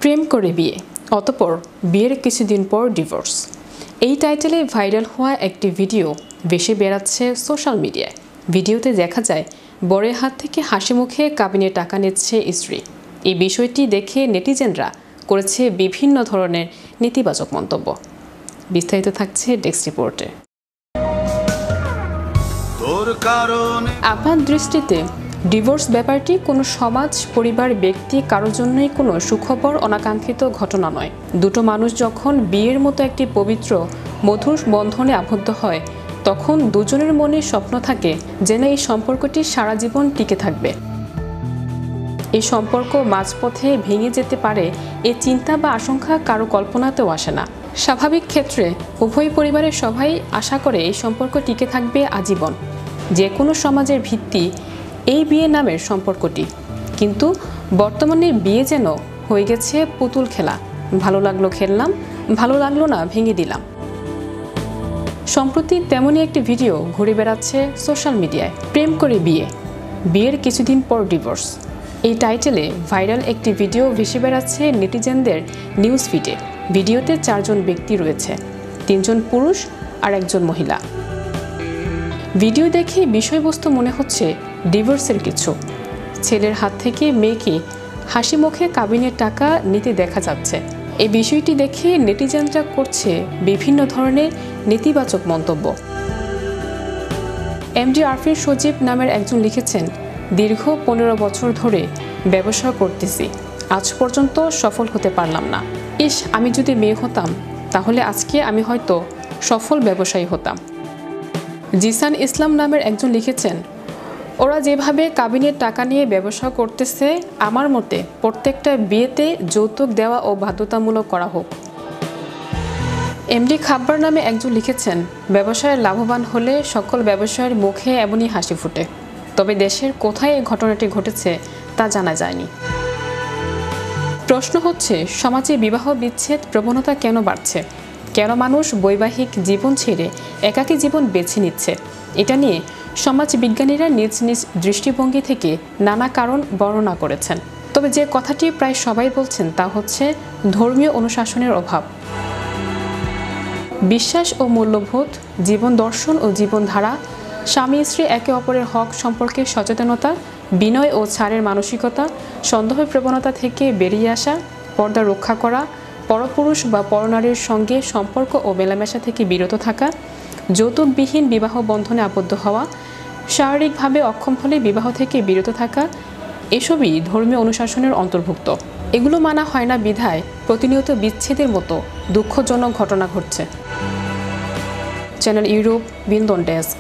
প্রেম করে বিয়ে, অতঃপর বিয়ের কিছুদিন পর ডিভোর্স। এই টাইটেলে ভাইরাল হওয়া একটি ভিডিও ভেসে বেড়াচ্ছে সোশ্যাল মিডিয়ায়। ভিডিওতে দেখা যায় বরের হাত থেকে হাসি মুখে কাবিনে টাকা নিচ্ছে স্ত্রী। এই বিষয়টি দেখে নেটিজেনরা করেছে বিভিন্ন ধরনের নেতিবাচক মন্তব্য। বিস্তারিত থাকছে ডেস্ক রিপোর্টে। আপনার দৃষ্টিতে ডিভোর্স ব্যাপারটি কোনো সমাজ, পরিবার, ব্যক্তি কারোর জন্যই কোনো সুখবর, অনাকাঙ্ক্ষিত ঘটনা নয়। দুটো মানুষ যখন বিয়ের মতো একটি পবিত্র মধুর বন্ধনে আবদ্ধ হয়, তখন দুজনের মনে স্বপ্ন থাকে যেন এই সম্পর্কটি সারা জীবন টিকে থাকবে। এই সম্পর্ক মাঝপথে ভেঙে যেতে পারে এ চিন্তা বা আশঙ্কা কারো কল্পনাতেও আসে না। স্বাভাবিক ক্ষেত্রে উভয় পরিবারের সবাই আশা করে এই সম্পর্ক টিকে থাকবে আজীবন। যে কোনো সমাজের ভিত্তি এই বিয়ে নামের সম্পর্কটি, কিন্তু বর্তমানে বিয়ে যেন হয়ে গেছে পুতুল খেলা। ভালো লাগলো খেললাম, ভালো লাগলো না ভেঙে দিলাম। সম্প্রতি তেমনই একটি ভিডিও ঘুরে বেড়াচ্ছে সোশ্যাল মিডিয়ায়। প্রেম করে বিয়ে, বিয়ের কিছুদিন পর ডিভোর্স। এই টাইটেলে ভাইরাল একটি ভিডিও ভেসে বেড়াচ্ছে নেটিজেনদের নিউজ ফিডে। ভিডিওতে 4 জন ব্যক্তি রয়েছে, 3 জন পুরুষ আর 1 জন মহিলা। ভিডিও দেখে বিষয়বস্তু মনে হচ্ছে ডিভোর্সের কিছু। ছেলের হাত থেকে মেয়েকে হাসি মুখে কাবিনের টাকা নিতে দেখা যাচ্ছে। এই বিষয়টি দেখে নেটিজেনরা করছে বিভিন্ন ধরনের নেতিবাচক মন্তব্য। এমডি আরফিন সজীব নামের একজন লিখেছেন, দীর্ঘ 15 বছর ধরে ব্যবসা করতেছি, আজ পর্যন্ত সফল হতে পারলাম না। ইস, আমি যদি মেয়ে হতাম তাহলে আজকে আমি হয়তো সফল ব্যবসায়ী হতাম। জিসান ইসলাম নামের একজন লিখেছেন, ওরা যেভাবে কাবিনের টাকা নিয়ে ব্যবসা করতেছে, আমার মতে প্রত্যেকটা বিয়েতে যৌতুক দেওয়া ও বাধ্যতামূলক করা হোক। এমডি খাব্বার নামে একজন লিখেছেন, ব্যবসায় লাভবান হলে সকল ব্যবসায়ের মুখে এমনই হাসি ফুটে। তবে দেশের কোথায় এই ঘটনাটি ঘটেছে তা জানা যায়নি। প্রশ্ন হচ্ছে, সমাজে বিবাহ বিচ্ছেদ প্রবণতা কেন বাড়ছে? কেন মানুষ বৈবাহিক জীবন ছেড়ে একাকী জীবন বেছে নিচ্ছে? এটা নিয়ে সমাজ বিজ্ঞানীরা নিজ নিজ দৃষ্টিভঙ্গি থেকে নানা কারণ বর্ণনা করেছেন। তবে যে কথাটি প্রায় সবাই বলছেন তা হচ্ছে ধর্মীয় অনুশাসনের অভাব। বিশ্বাস ও মূল্যবোধ, জীবন দর্শন ও জীবনধারা, স্বামী স্ত্রী একে অপরের হক সম্পর্কে সচেতনতা, বিনয় ও ছাড়ের মানসিকতা, সন্দেহ প্রবণতা থেকে বেরিয়ে আসা, পর্দা রক্ষা করা, পরপুরুষ বা পরনারীর সঙ্গে সম্পর্ক ও মেলামেশা থেকে বিরত থাকা, যৌতুকবিহীন বিবাহ বন্ধনে আবদ্ধ হওয়া, শারীরিকভাবে অক্ষম হলে বিবাহ থেকে বিরত থাকা, এসবই ধর্মীয় অনুশাসনের অন্তর্ভুক্ত। এগুলো মানা হয় না বিধায় প্রতিনিয়ত বিচ্ছেদের মতো দুঃখজনক ঘটনা ঘটছে। চ্যানেল ইউরোপ, বিনোদন ডেস্ক।